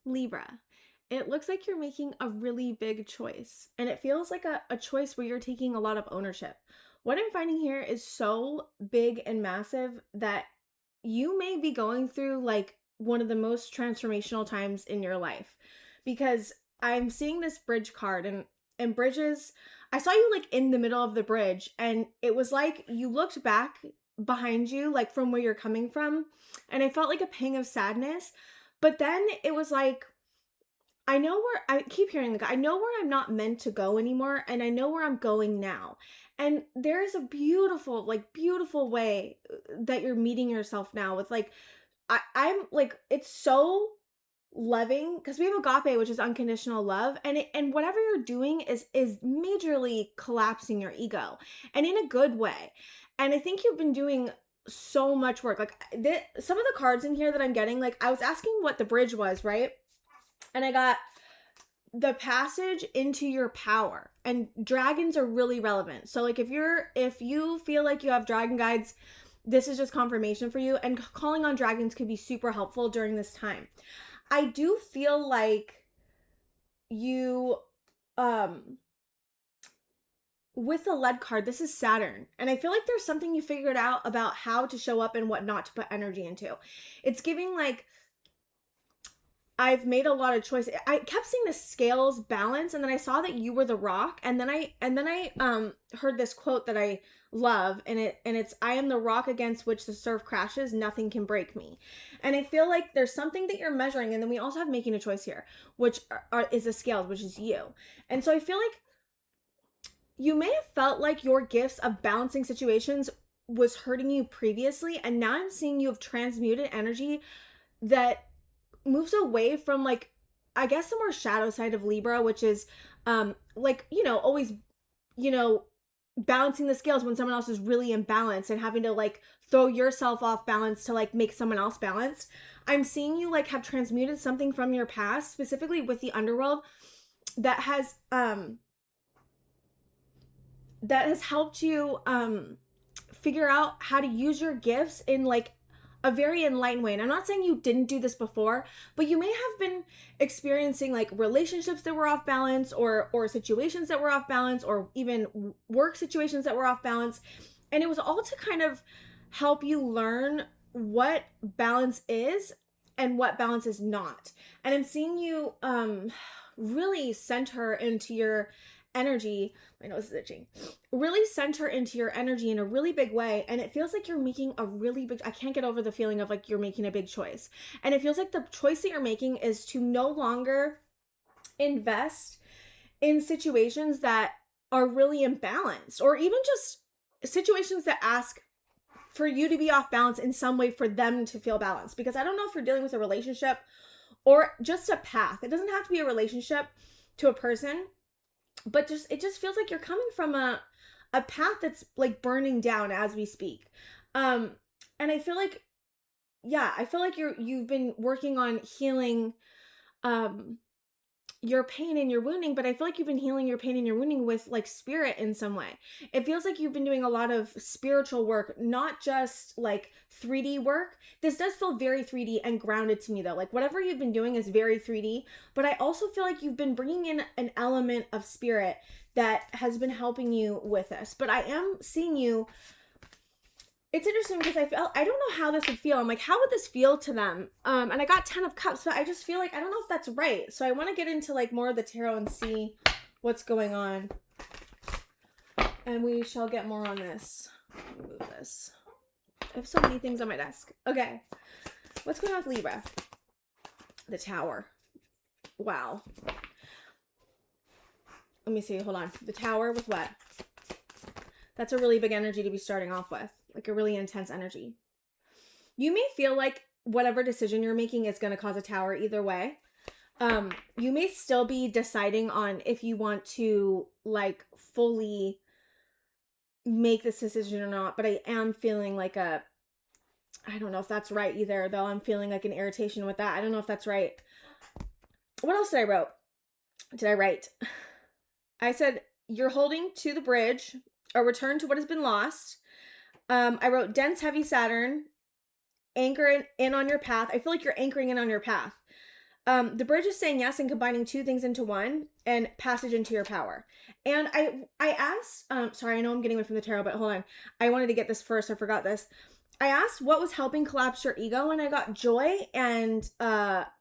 Libra, it looks like you're making a really big choice, and it feels like a choice where you're taking a lot of ownership. What I'm finding here is so big and massive that you may be going through like one of the most transformational times in your life, because I'm seeing this bridge card, and bridges, I saw you like in the middle of the bridge, and it was like you looked back behind you, like from where you're coming from, and I felt like a pang of sadness. But then it was like, I know where I keep hearing, like, I know where I'm not meant to go anymore, and I know where I'm going now. And there is a beautiful, like, beautiful way that you're meeting yourself now with like, I'm like, it's so loving because we have agape, which is unconditional love, and whatever you're doing is majorly collapsing your ego, and in a good way. And I think you've been doing so much work. Like some of the cards in here that I'm getting, like I was asking what the bridge was, right? And I got the passage into your power, and dragons are really relevant. So like if you feel like you have dragon guides, this is just confirmation for you, and calling on dragons could be super helpful during this time. I do feel like you with the lead card, this is Saturn, and I feel like there's something you figured out about how to show up and what not to put energy into. It's giving like, I've made a lot of choices. I kept seeing the scales balance, and then I saw that you were the rock, and then I heard this quote that I love, and it's I am the rock against which the surf crashes, nothing can break me. And I feel like there's something that you're measuring, and then we also have making a choice here, which is the scales, which is you. And so I feel like you may have felt like your gifts of balancing situations was hurting you previously, and now I'm seeing you have transmuted energy that moves away from like, I guess, the more shadow side of Libra, which is like, always, you know balancing the scales when someone else is really imbalanced, and having to like throw yourself off balance to like make someone else balanced. I'm seeing you like have transmuted something from your past, specifically with the underworld, that has helped you figure out how to use your gifts in like a very enlightened way. And I'm not saying you didn't do this before, but you may have been experiencing like relationships that were off balance, or situations that were off balance, or even work situations that were off balance. And it was all to kind of help you learn what balance is and what balance is not. And I'm seeing you really center into your energy. My nose is itching. Really center into your energy in a really big way. And it feels like you're making a really big, I can't get over the feeling of like you're making a big choice. And it feels like the choice that you're making is to no longer invest in situations that are really imbalanced, or even just situations that ask for you to be off balance in some way for them to feel balanced. Because I don't know if you're dealing with a relationship or just a path. It doesn't have to be a relationship to a person, but it just feels like you're coming from a path that's like burning down as we speak. And I feel like, yeah, I feel like you've been working on healing your pain and your wounding, but I feel like you've been healing your pain and your wounding with like spirit in some way. It feels like you've been doing a lot of spiritual work, not just like 3D work. This does feel very 3D and grounded to me though. Like whatever you've been doing is very 3D, but I also feel like you've been bringing in an element of spirit that has been helping you with this. But I am seeing you, it's interesting because I don't know how this would feel. I'm like, how would this feel to them? And I got 10 of Cups, but I just feel like I don't know if that's right. So I want to get into like more of the tarot and see what's going on. And we shall get more on this. Let me move this. I have so many things on my desk. Okay. What's going on with Libra? The Tower. Wow. Let me see. Hold on. The Tower with what? That's a really big energy to be starting off with. Like a really intense energy. You may feel like whatever decision you're making is going to cause a tower either way. You may still be deciding on if you want to like fully make this decision or not, but I am feeling like I don't know if that's right either, though. I'm feeling like an irritation with that. I don't know if that's right. What else did I write? I said, you're holding to the bridge, a return to what has been lost. I wrote dense, heavy Saturn, anchor in on your path. I feel like you're anchoring in on your path. The bridge is saying yes and combining two things into one and passage into your power. And I asked, sorry, I know I'm getting away from the tarot, but hold on. I wanted to get this first. I forgot this. I asked what was helping collapse your ego, and I got joy and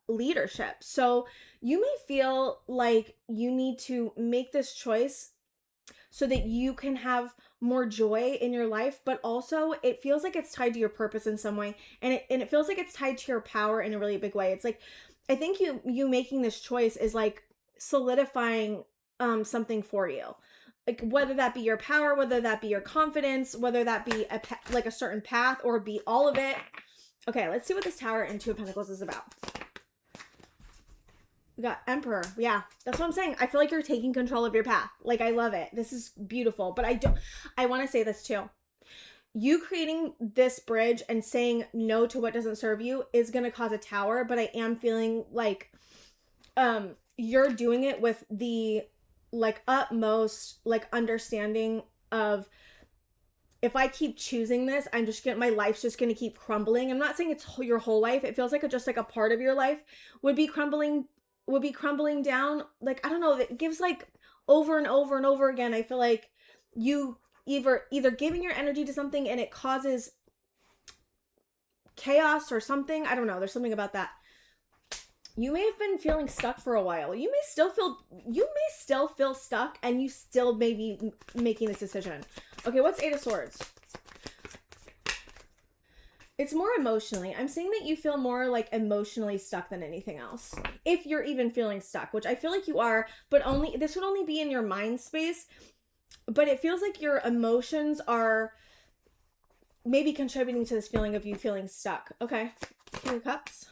leadership. So you may feel like you need to make this choice so that you can have more joy in your life, but also it feels like it's tied to your purpose in some way, and it feels like it's tied to your power in a really big way. It's like, I think you making this choice is like solidifying something for you, like whether that be your power, whether that be your confidence, whether that be like a certain path, or be all of it. Okay, let's see what this Tower and Two of Pentacles is about. We got Emperor. Yeah, that's what I'm saying. I feel like you're taking control of your path. Like, I love it. This is beautiful. But I want to say this too. You creating this bridge and saying no to what doesn't serve you is going to cause a tower. But I am feeling like you're doing it with the like utmost like understanding of, if I keep choosing this, my life's just going to keep crumbling. I'm not saying it's your whole life. It feels like just like a part of your life would be crumbling down. Like, I don't know, it gives like over and over and over again. I feel like you either giving your energy to something and it causes chaos or something. I don't know. There's something about that. You may have been feeling stuck for a while. You may still feel stuck, and you still may be making this decision. Okay, what's Eight of Swords? It's more emotionally. I'm seeing that you feel more like emotionally stuck than anything else. If you're even feeling stuck, which I feel like you are, but this would only be in your mind space. But it feels like your emotions are maybe contributing to this feeling of you feeling stuck. Okay. King of Cups.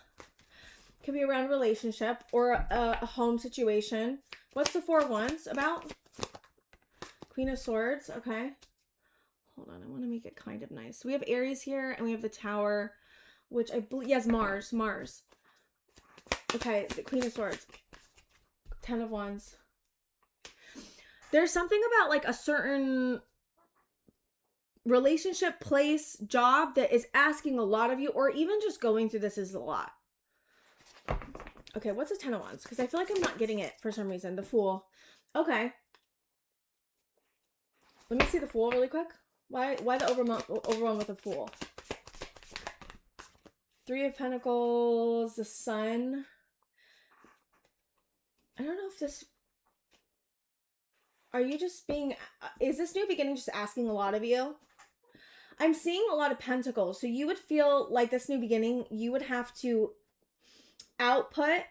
Could be around a relationship or a home situation. What's the Four of Wands about? Queen of Swords. Okay. Hold on, I want to make it kind of nice. We have Aries here, and we have the Tower, which I believe, yes, Mars. Okay, the Queen of Swords. Ten of Wands. There's something about like a certain relationship, place, job that is asking a lot of you, or even just going through this is a lot. Okay, what's a Ten of Wands? Because I feel like I'm not getting it for some reason. The Fool. Okay. Let me see the Fool really quick. Why the overwhelm with a Fool? Three of Pentacles, the Sun. I don't know if this... Are you just being... Is this new beginning just asking a lot of you? I'm seeing a lot of Pentacles. So you would feel like this new beginning, you would have to output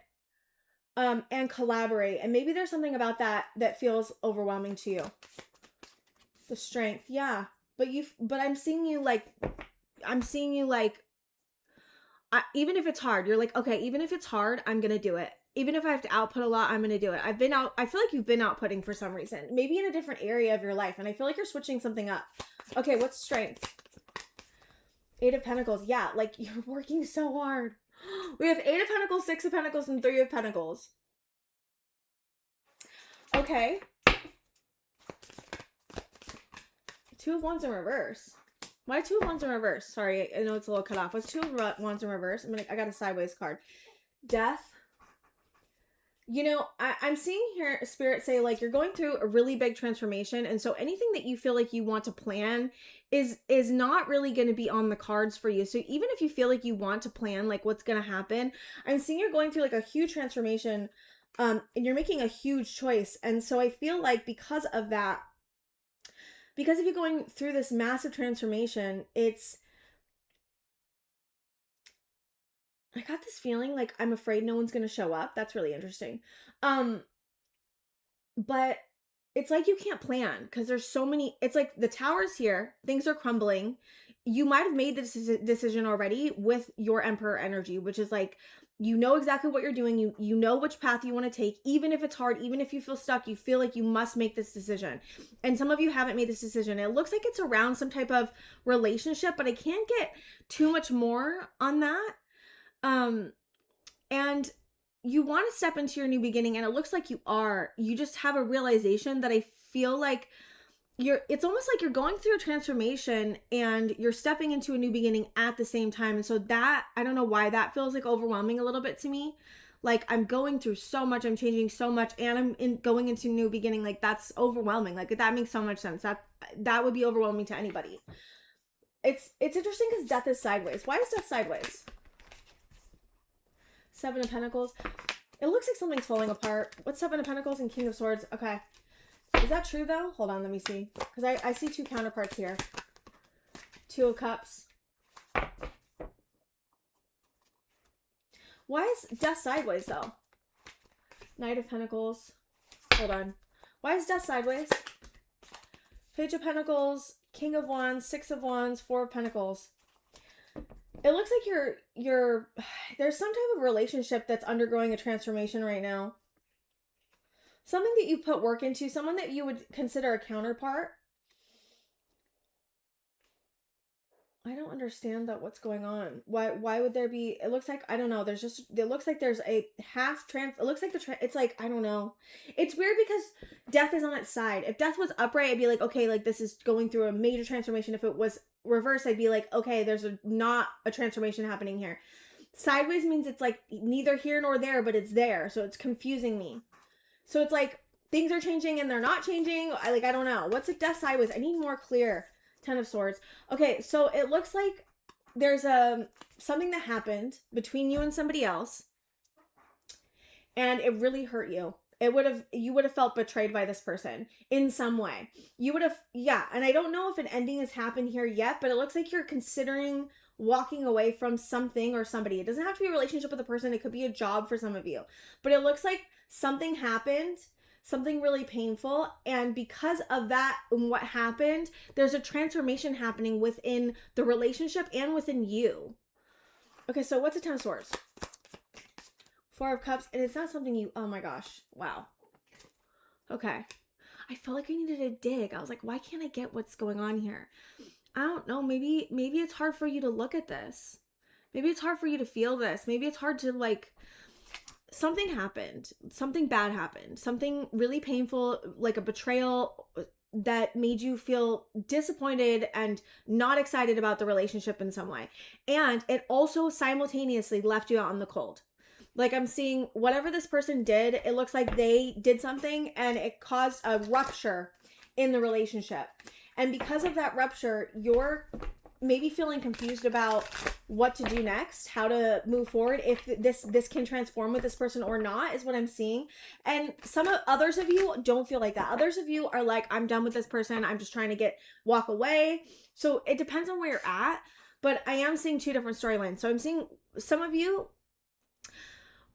and collaborate. And maybe there's something about that feels overwhelming to you. The Strength. Yeah. But I'm seeing you like, even if it's hard, you're like, okay, even if it's hard, I'm going to do it. Even if I have to output a lot, I'm going to do it. I feel like you've been outputting for some reason, maybe in a different area of your life. And I feel like you're switching something up. Okay. What's Strength? Eight of Pentacles. Yeah. Like, you're working so hard. We have Eight of Pentacles, Six of Pentacles, and Three of Pentacles. Okay. Two of Wands in reverse. Why Two of Wands in reverse? Sorry, I know it's a little cut off. What's Two of Wands in reverse? I got a sideways card. Death. You know, I'm seeing here Spirit say like you're going through a really big transformation, and so anything that you feel like you want to plan is not really going to be on the cards for you. So even if you feel like you want to plan like what's going to happen, I'm seeing you're going through like a huge transformation, and you're making a huge choice. And so I feel like because of you going through this massive transformation, I got this feeling like I'm afraid no one's going to show up. That's really interesting. But it's like you can't plan because there's so many. It's like the Tower's here. Things are crumbling. You might have made this decision already with your Emperor energy, which is like, you know exactly what you're doing. You know which path you want to take. Even if it's hard, even if you feel stuck, you feel like you must make this decision. And some of you haven't made this decision. It looks like it's around some type of relationship, but I can't get too much more on that. And you want to step into your new beginning, and it looks like you are. You just have a realization that I feel like it's almost like you're going through a transformation and you're stepping into a new beginning at the same time. And so that, I don't know why that feels like overwhelming a little bit to me. Like, I'm going through so much, I'm changing so much, and going into new beginning. Like, that's overwhelming. Like, that makes so much sense. That would be overwhelming to anybody. It's interesting because death is sideways. Why is death sideways? Seven of Pentacles. It looks like something's falling apart. What's Seven of Pentacles and King of Swords? Okay. Is that true, though? Hold on, let me see. Because I see two counterparts here. Two of Cups. Why is death sideways, though? Knight of Pentacles. Hold on. Why is death sideways? Page of Pentacles, King of Wands, Six of Wands, Four of Pentacles. It looks like there's some type of relationship that's undergoing a transformation right now. Something that you put work into, someone that you would consider a counterpart. I don't understand that. What's going on? Why would there be, it looks like, I don't know. It looks like there's a half it looks like it's like, I don't know. It's weird because death is on its side. If death was upright, I'd be like, okay, like this is going through a major transformation. If it was reversed, I'd be like, okay, there's not a transformation happening here. Sideways means it's like neither here nor there, but it's there. So it's confusing me. So it's like things are changing and they're not changing. I don't know. What's a death sideways? I need more clear. Ten of Swords. Okay, so it looks like there's something that happened between you and somebody else, and it really hurt you. You would have felt betrayed by this person in some way. You would have, yeah. And I don't know if an ending has happened here yet, but it looks like you're considering walking away from something or somebody. It doesn't have to be a relationship with a person. It could be a job for some of you, but it looks like something happened. Something really painful, and because of that and what happened, there's a transformation happening within the relationship and within you. Okay, so what's a Ten of Swords? Four of Cups, and it's not something you, oh my gosh, wow. Okay, I felt like I needed to dig. I was like, why can't I get what's going on here? I don't know, maybe it's hard for you to look at this. Maybe it's hard for you to feel this. Maybe it's hard to like, something happened, something bad happened, something really painful, like a betrayal that made you feel disappointed and not excited about the relationship in some way. And it also simultaneously left you out in the cold. Like I'm seeing whatever this person did, it looks like they did something and it caused a rupture in the relationship. And because of that rupture, you're maybe feeling confused about what to do next, how to move forward, if this can transform with this person or not, is what I'm seeing. And others of you don't feel like that. Others of you are like, I'm done with this person. I'm just trying to walk away. So it depends on where you're at, but I am seeing two different storylines. So I'm seeing some of you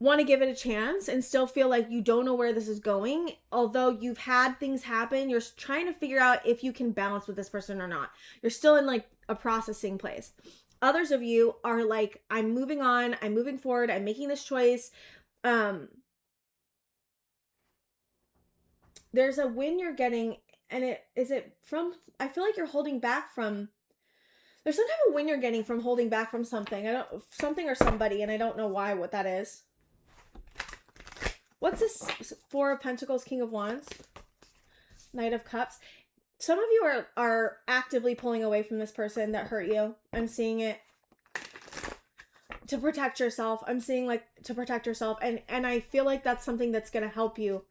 want to give it a chance and still feel like you don't know where this is going. Although you've had things happen, you're trying to figure out if you can balance with this person or not. You're still in like a processing place. Others of you are like, I'm moving on, I'm moving forward, I'm making this choice. There's a win you're getting, and I feel like you're holding back from, there's some type of win you're getting from holding back from something. Something or somebody, and I don't know what that is. What's this? Four of Pentacles, King of Wands, Knight of Cups. Some of you are actively pulling away from this person that hurt you. I'm seeing it. To protect yourself. I'm seeing like to protect yourself. And I feel like that's something that's going to help you.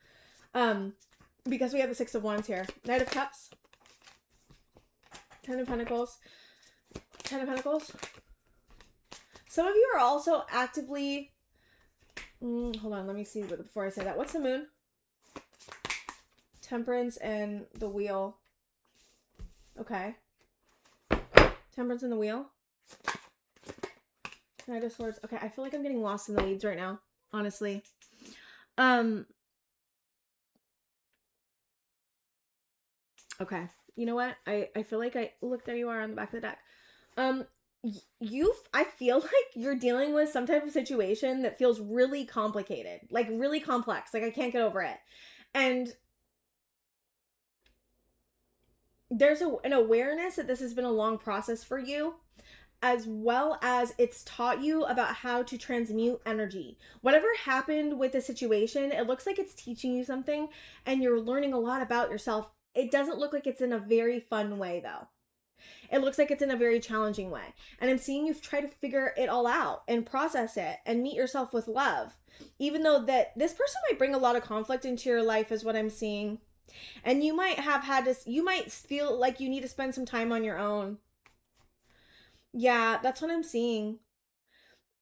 Because we have the Six of Wands here. Knight of Cups. Ten of Pentacles. Ten of Pentacles. Some of you are also actively... hold on, let me see before I say that. What's the Moon? Temperance and the Wheel. Okay. Temperance and the Wheel. Knight of Swords. Okay, I feel like I'm getting lost in the weeds right now, honestly. Okay. You know what? I feel like look, there you are on the back of the deck. I feel like you're dealing with some type of situation that feels really complicated, like really complex. Like I can't get over it. And there's an awareness that this has been a long process for you, as well as it's taught you about how to transmute energy. Whatever happened with the situation, it looks like it's teaching you something and you're learning a lot about yourself. It doesn't look like it's in a very fun way though. It looks like it's in a very challenging way. And I'm seeing you try to figure it all out and process it and meet yourself with love. Even though that this person might bring a lot of conflict into your life is what I'm seeing. And you might have had this, you might feel like you need to spend some time on your own. Yeah, that's what I'm seeing.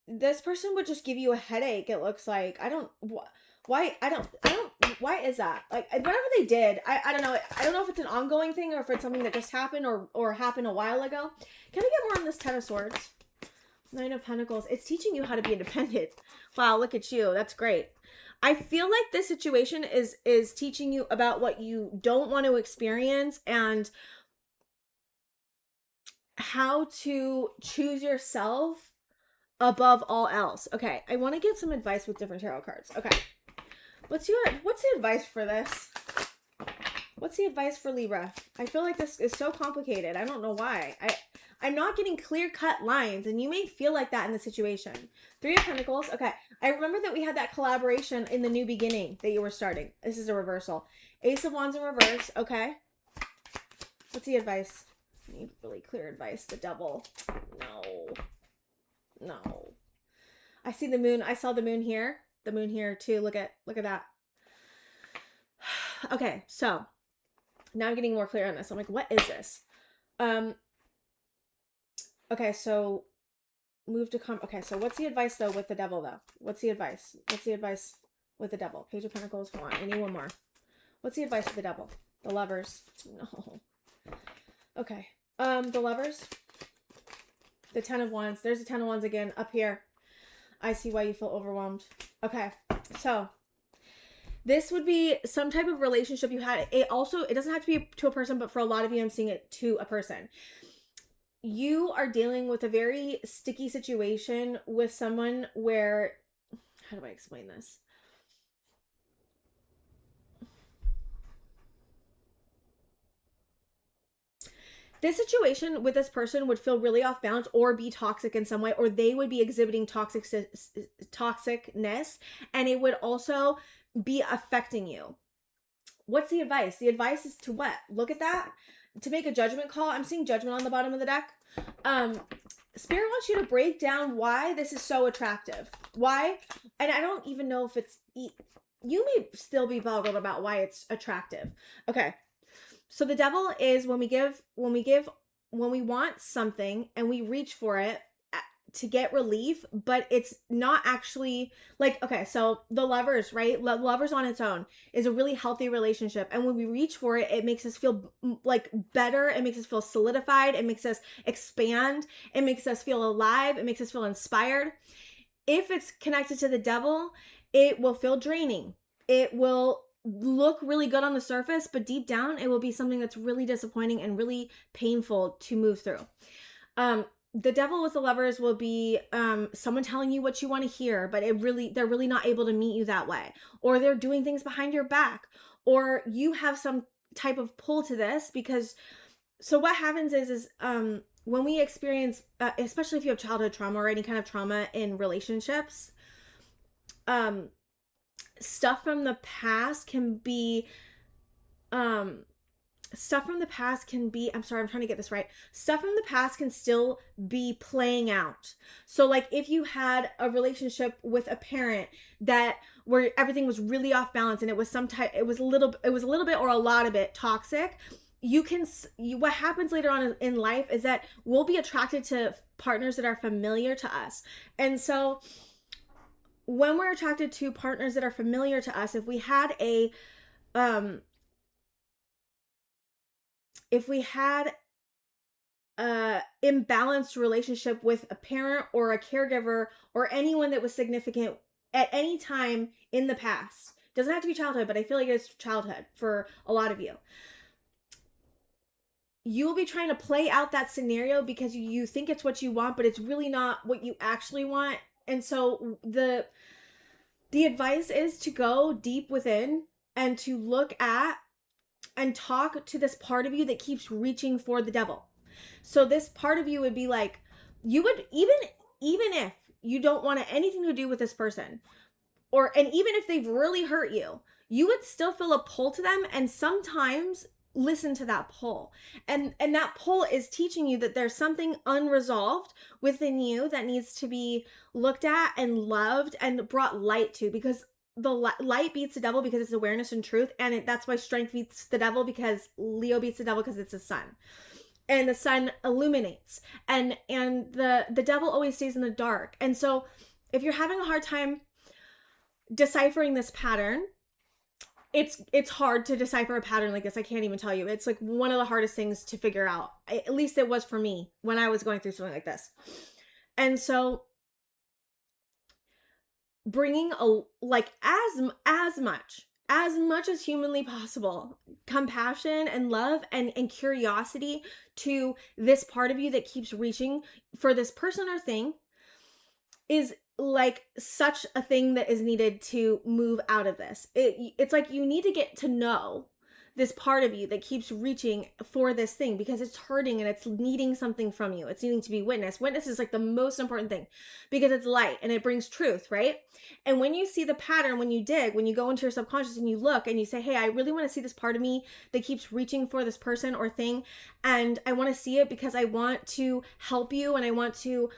This person would just give you a headache, it looks like. Why, why is that? Like, whatever they did, I don't know. I don't know if it's an ongoing thing or if it's something that just happened or happened a while ago. Can I get more on this Ten of Swords? Nine of Pentacles. It's teaching you how to be independent. Wow, look at you. That's great. I feel like this situation is teaching you about what you don't want to experience and how to choose yourself above all else. Okay, I want to give some advice with different tarot cards. Okay. What's the advice for this? What's the advice for Libra? I feel like this is so complicated. I don't know why. I'm not getting clear-cut lines, and you may feel like that in the situation. Three of Pentacles. Okay. I remember that we had that collaboration in the new beginning that you were starting. This is a reversal. Ace of Wands in reverse. Okay. What's the advice? I need really clear advice. The Devil. No. I see the moon. I saw the moon here. The moon here too. Look at that. Okay, so now I'm getting more clear on this. I'm like, what is this? Okay, so move to come. Okay, so what's the advice though with the Devil though? What's the advice? What's the advice with the Devil? Page of Pentacles. Hold on, I need one more. What's the advice with the Devil? The Lovers. No. Okay. The Lovers. The Ten of Wands. There's the Ten of Wands again up here. I see why you feel overwhelmed. Okay, so this would be some type of relationship you had. It doesn't have to be to a person, but for a lot of you, I'm seeing it to a person. You are dealing with a very sticky situation with someone where, how do I explain this? This situation with this person would feel really off balance or be toxic in some way, or they would be exhibiting toxicness, and it would also be affecting you. What's the advice? The advice is to what? Look at that. To make a judgment call. I'm seeing judgment on the bottom of the deck. Spirit wants you to break down why this is so attractive. Why? And I don't even know if it's... You may still be boggled about why it's attractive. Okay. So the Devil is when we want something and we reach for it to get relief, but it's not actually like, okay, so the Lovers, right? Lovers on its own is a really healthy relationship. And when we reach for it, it makes us feel like better. It makes us feel solidified. It makes us expand. It makes us feel alive. It makes us feel inspired. If it's connected to the Devil, it will feel draining. It will look really good on the surface, but deep down it will be something that's really disappointing and really painful to move through. The Devil with the Lovers will be someone telling you what you want to hear, but they're really not able to meet you that way, or they're doing things behind your back, or you have some type of pull to this because. So what happens is when we experience, especially if you have childhood trauma or any kind of trauma in relationships, stuff from the past can be I'm sorry, I'm trying to get this right. Stuff from the past can still be playing out. So like if you had a relationship with a parent that where everything was really off balance and it was a little bit or a lot of it toxic, what happens later on in life is that we'll be attracted to partners that are familiar to us. And so when we're attracted to partners that are familiar to us, if we had a imbalanced relationship with a parent or a caregiver or anyone that was significant at any time in the past, doesn't have to be childhood, but I feel like it's childhood for a lot of you. You will be trying to play out that scenario because you think it's what you want, but it's really not what you actually want. And so the advice is to go deep within and to look at and talk to this part of you that keeps reaching for the Devil. So this part of you would be like, you would, even if you don't want anything to do with this person, and even if they've really hurt you, you would still feel a pull to them. And sometimes listen to that pull. And that pull is teaching you that there's something unresolved within you that needs to be looked at and loved and brought light to, because the light beats the devil because it's awareness and truth, and that's why strength beats the devil, because Leo beats the devil because it's the sun, and the sun illuminates, and the devil always stays in the dark. And so if you're having a hard time deciphering this pattern, it's hard to decipher a pattern like this. I can't even tell you. It's like one of the hardest things to figure out. At least it was for me when I was going through something like this. And so bringing as much as humanly possible compassion and love and curiosity to this part of you that keeps reaching for this person or thing is like such a thing that is needed to move out of this. It's like you need to get to know this part of you that keeps reaching for this thing because it's hurting and it's needing something from you. It's needing to be witnessed. Witness is like the most important thing because it's light and it brings truth, right? And when you see the pattern, when you dig, when you go into your subconscious and you look and you say, hey, I really want to see this part of me that keeps reaching for this person or thing. And I want to see it because I want to help you and I want to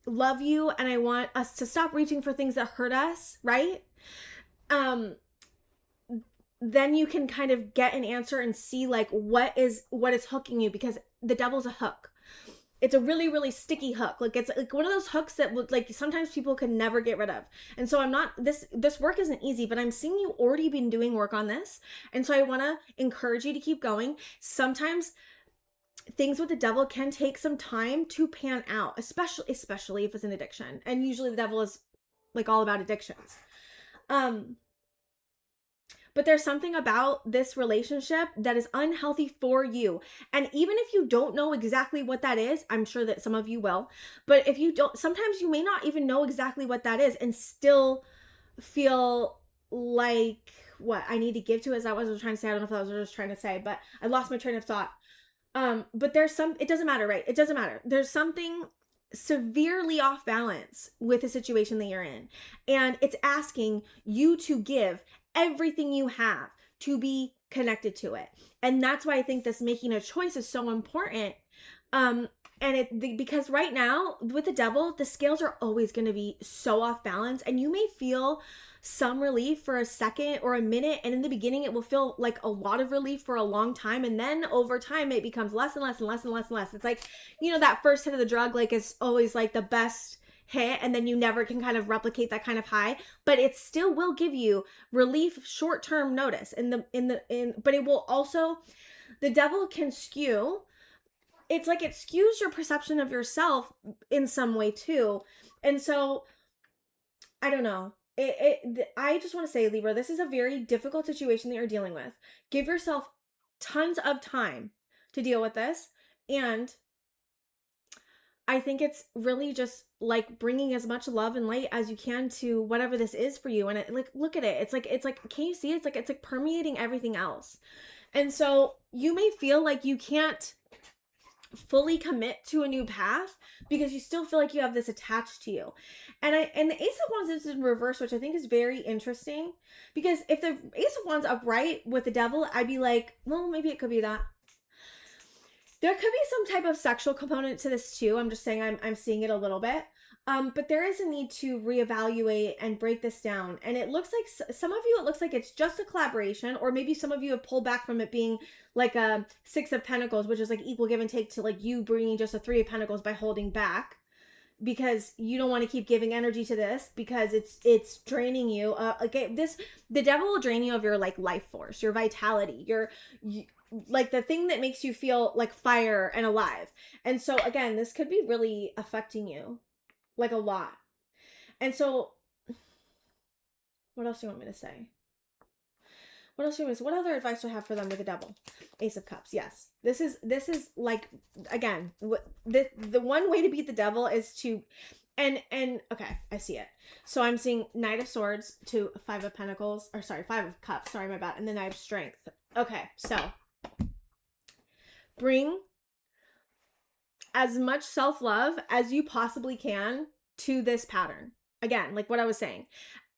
love you and I want us to stop reaching for things that hurt us, right? Then you can kind of get an answer and see like what is hooking you, because the devil's a hook. It's a really, really sticky hook. Like it's like one of those hooks that would like sometimes people can never get rid of. And so I'm not, this work isn't easy, but I'm seeing you already been doing work on this. And so I want to encourage you to keep going. Sometimes things with the devil can take some time to pan out, especially if it's an addiction. And usually the devil is like all about addictions. But there's something about this relationship that is unhealthy for you. And even if you don't know exactly what that is, I'm sure that some of you will, but if you don't, sometimes you may not even know exactly what that is and still feel like, what, I need to give to it? Is that what I was trying to say? I don't know if that was what I was trying to say, but I lost my train of thought. But it doesn't matter, right? It doesn't matter. There's something severely off balance with the situation that you're in. And it's asking you to give everything you have to be connected to it. And that's why I think this making a choice is so important. Because right now with the devil, the scales are always going to be so off balance, and you may feel some relief for a second or a minute. And in the beginning, it will feel like a lot of relief for a long time. And then over time, it becomes less and less and less and less and less. It's like, that first hit of the drug, like is always like the best hit, and then you never can kind of replicate that kind of high, but it still will give you relief, short-term notice but it will also, the devil can skew. It's like it skews your perception of yourself in some way too. And so I don't know. I just want to say, Libra, this is a very difficult situation that you're dealing with. Give yourself tons of time to deal with this. And I think it's really just like bringing as much love and light as you can to whatever this is for you. And look at it. It's like, can you see? It's like permeating everything else. And so you may feel like you can't fully commit to a new path because you still feel like you have this attached to you. And the Ace of Wands is in reverse, which I think is very interesting, because if the Ace of Wands upright with the devil, I'd be like, well, maybe it could be that. There could be some type of sexual component to this too. I'm just saying I'm seeing it a little bit. But there is a need to reevaluate and break this down. And it looks like some of you, it looks like it's just a collaboration, or maybe some of you have pulled back from it being like a Six of Pentacles, which is like equal give and take, to like you bringing just a Three of Pentacles by holding back because you don't want to keep giving energy to this because it's draining you. The devil will drain you of your like life force, your vitality, like the thing that makes you feel like fire and alive. And so again, this could be really affecting you like a lot. And so what else do you want me to say? What other advice do I have for them with the devil? Ace of Cups. Yes. This is like, again, the one way to beat the devil is to, and okay, I see it. So I'm seeing Knight of Swords to Five of Pentacles, or sorry, Five of Cups, sorry, my bad. And then I have Strength. Okay. So bring as much self-love as you possibly can to this pattern. Again, like what I was saying,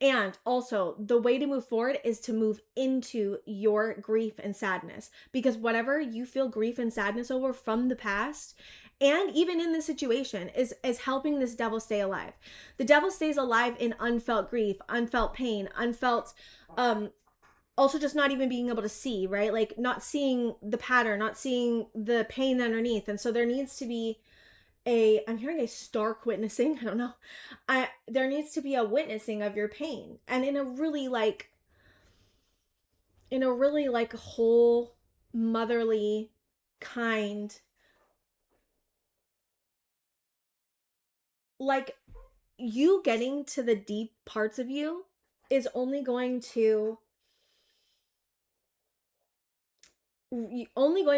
And also, the way to move forward is to move into your grief and sadness, because whatever you feel grief and sadness over from the past, and even in this situation, is helping this devil stay alive. The devil stays alive in unfelt grief, unfelt pain, unfelt, also just not even being able to see, right? Like not seeing the pattern, not seeing the pain underneath. And so there needs to be I'm hearing a stark witnessing. I don't know. There needs to be a witnessing of your pain, and in a really like whole, motherly, kind, like you getting to the deep parts of you is only going to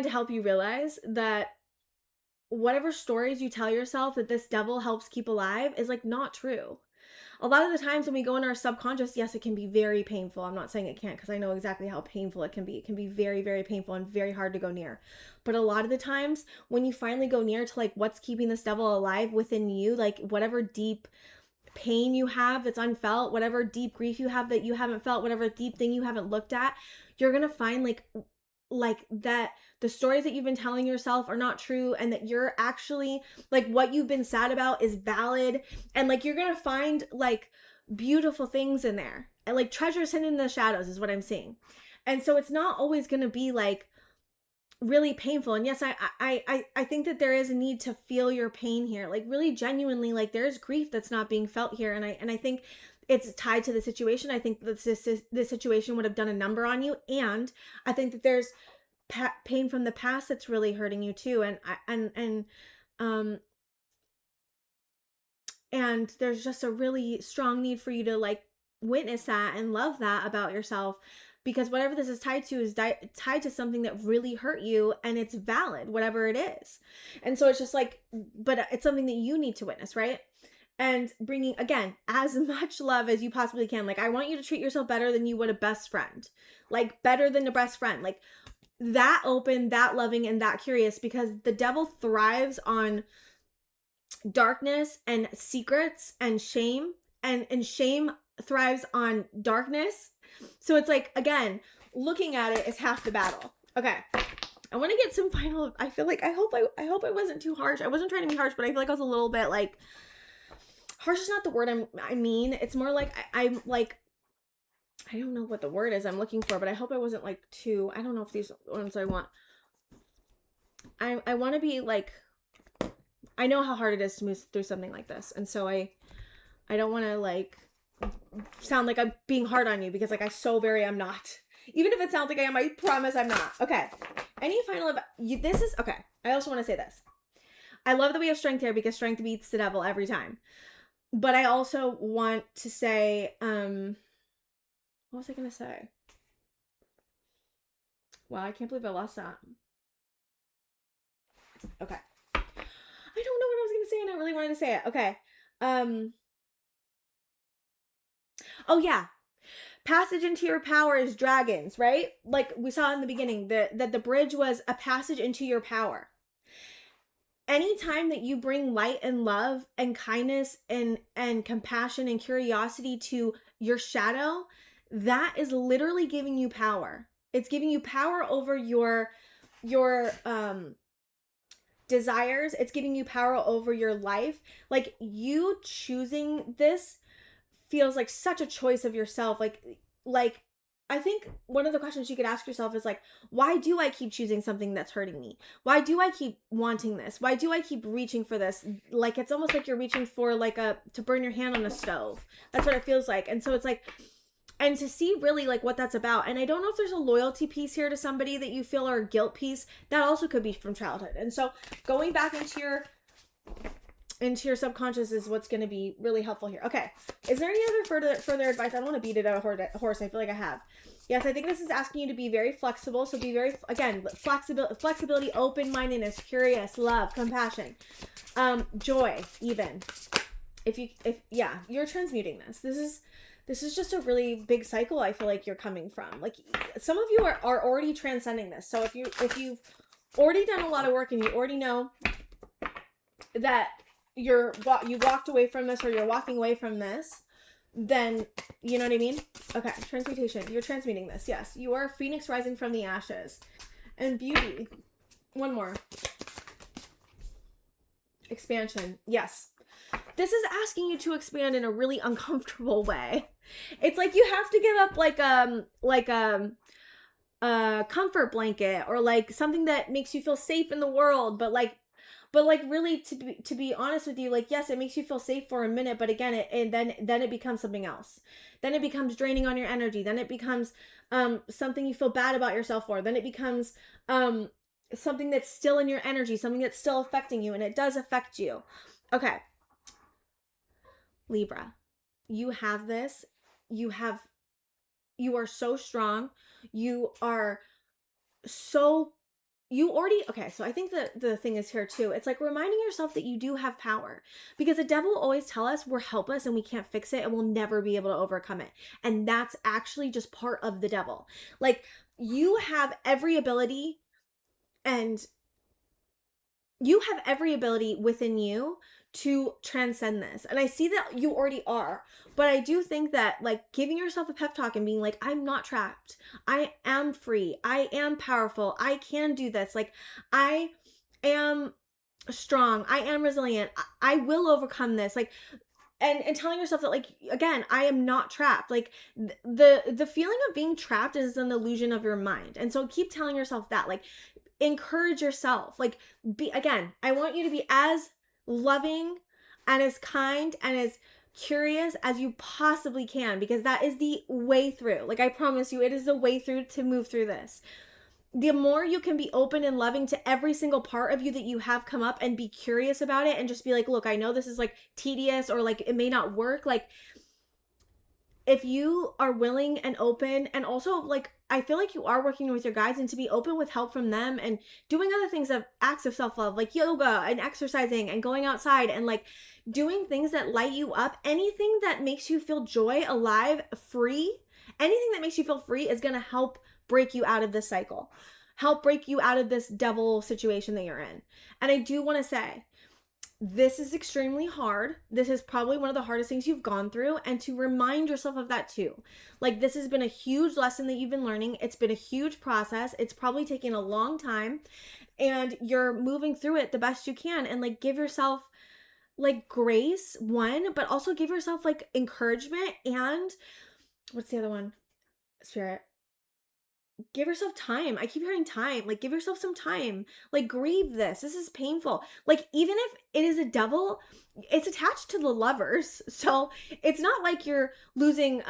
help you realize that whatever stories you tell yourself that this devil helps keep alive is like not true. A lot of the times when we go in our subconscious, yes, it can be very painful. I'm not saying it can't, because I know exactly how painful it can be. It can be very, very painful and very hard to go near. But a lot of the times when you finally go near to like what's keeping this devil alive within you, like whatever deep pain you have that's unfelt, whatever deep grief you have that you haven't felt, whatever deep thing you haven't looked at, you're going to find like that the stories that you've been telling yourself are not true, and that you're actually like what you've been sad about is valid, and like you're gonna find like beautiful things in there, and like treasures hidden in the shadows is what I'm seeing. And so it's not always gonna be like really painful. And yes, I think that there is a need to feel your pain here, like really genuinely, like there's grief that's not being felt here, and I think it's tied to the situation. I think that this situation would have done a number on you, and I think that there's pain from the past that's really hurting you too, and there's just a really strong need for you to like witness that and love that about yourself, because whatever this is tied to is tied to something that really hurt you, and it's valid, whatever it is. And so it's just like, but it's something that you need to witness, right? And bringing, again, as much love as you possibly can. Like, I want you to treat yourself better than you would a best friend. Like, better than a best friend. Like, that open, that loving, and that curious, because the devil thrives on darkness and secrets and shame. And shame thrives on darkness. So it's like, again, looking at it is half the battle. Okay. I want to get some final, I feel like, I hope I wasn't too harsh. I wasn't trying to be harsh, but I feel like I was a little bit like, harsh is not the word I mean. It's more like I'm like, I don't know what the word is I'm looking for, but I hope I wasn't like too, I don't know if these ones I want. I want to be like, I know how hard it is to move through something like this. And so I don't want to like sound like I'm being hard on you, because like I'm not. Even if it sounds like I am, I promise I'm not. Okay. Any final this is okay. I also want to say this. I love that we have strength here, because strength beats the devil every time. But I also want to say, what was I going to say? Wow, I can't believe I lost that. Okay. I don't know what I was going to say, and I really wanted to say it. Okay. Oh yeah. Passage into your power is dragons, right? Like we saw in the beginning, that the bridge was a passage into your power. Anytime that you bring light and love and kindness and compassion and curiosity to your shadow, that is literally giving you power. It's giving you power over your desires. It's giving you power over your life. Like, you choosing this feels like such a choice of yourself. Like I think one of the questions you could ask yourself is like, why do I keep choosing something that's hurting me? Why do I keep wanting this? Why do I keep reaching for this? Like, it's almost like you're reaching for like to burn your hand on a stove. That's what it feels like. And so it's like, and to see really like what that's about. And I don't know if there's a loyalty piece here to somebody that you feel, or a guilt piece. That also could be from childhood. And so going back into your subconscious is what's going to be really helpful here. Okay. Is there any other further advice? I don't want to beat it out a horse. I feel like I have. Yes, I think this is asking you to be very flexible. So be very, again, flexibility, open-mindedness, curious, love, compassion, joy, even. If you're transmuting this. This is just a really big cycle I feel like you're coming from. Like, some of you are already transcending this. So if you've already done a lot of work and you already know that you walked away from this, or you're walking away from this, then, you know what I mean? Okay, transmutation. You're transmuting this. Yes, you are a phoenix rising from the ashes. And beauty. One more. Expansion. Yes. This is asking you to expand in a really uncomfortable way. It's like you have to give up a comfort blanket or like something that makes you feel safe in the world, but really to be honest with you, like yes, it makes you feel safe for a minute, but again then it becomes something else. Then it becomes draining on your energy. Then it becomes something you feel bad about yourself for. Then it becomes something that's still in your energy, something that's still affecting you, and it does affect you. Okay. Libra, you have this. You are so strong. You are so you already okay. So I think that the thing is here too, it's like reminding yourself that you do have power, because the devil will always tell us we're helpless and we can't fix it and we'll never be able to overcome it, and that's actually just part of the devil. Like you have every ability, and you have every ability within you to transcend this. And I see that you already are. But I do think that like giving yourself a pep talk and being like, I'm not trapped. I am free. I am powerful. I can do this. Like I am strong. I am resilient. I will overcome this. Like and telling yourself that like again, I am not trapped. Like the feeling of being trapped is an illusion of your mind. And so keep telling yourself that. Like encourage yourself. Like I want you to be as loving and as kind and as curious as you possibly can, because that is the way through. Like I promise you, it is the way through to move through this. The more you can be open and loving to every single part of you that you have come up and be curious about it and just be like, look, I know this is like tedious or like it may not work. Like if you are willing and open, and also like I feel like you are working with your guides, and to be open with help from them and doing other things of acts of self-love like yoga and exercising and going outside and like doing things that light you up, anything that makes you feel joy, alive, free, anything that makes you feel free is going to help break you out of this cycle, help break you out of this devil situation that you're in. And I do want to say, this is extremely hard. This is probably one of the hardest things you've gone through, and to remind yourself of that too. Like this has been a huge lesson that you've been learning. It's been a huge process. It's probably taken a long time, and you're moving through it the best you can. And like give yourself like grace, one, but also give yourself like encouragement. And what's the other one? Spirit. Give yourself time. I keep hearing time. Like give yourself some time. Like grieve this. This is painful. Like even if it is a devil, it's attached to the lovers. So it's not like you're losing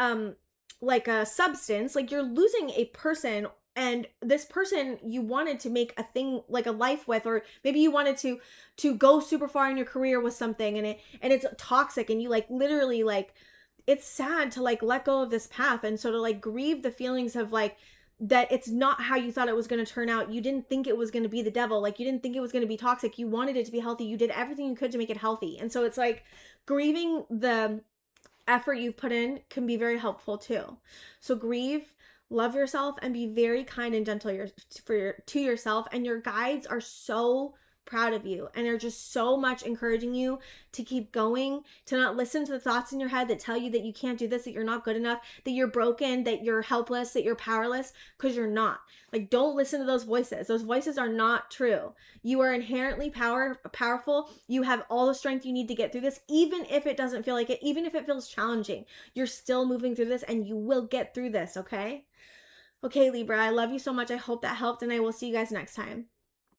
like a substance. Like you're losing a person, and this person you wanted to make a thing like a life with, or maybe you wanted to go super far in your career with something, and it's toxic, and you like literally like it's sad to like let go of this path. And so to like grieve the feelings of like that it's not how you thought it was going to turn out. You didn't think it was going to be the devil. Like you didn't think it was going to be toxic. You wanted it to be healthy. You did everything you could to make it healthy. And so it's like grieving the effort you've put in can be very helpful too. So grieve, love yourself, and be very kind and gentle to yourself. And your guides are so proud of you and are just so much encouraging you to keep going, to not listen to the thoughts in your head that tell you that you can't do this, that you're not good enough, that you're broken, that you're helpless, that you're powerless, because you're not. Like don't listen to those voices. Those voices are not true. You are inherently powerful. You have all the strength you need to get through this, even if it doesn't feel like it, even if it feels challenging. You're still moving through this, and you will get through this, okay? Okay, Libra, I love you so much. I hope that helped, and I will see you guys next time.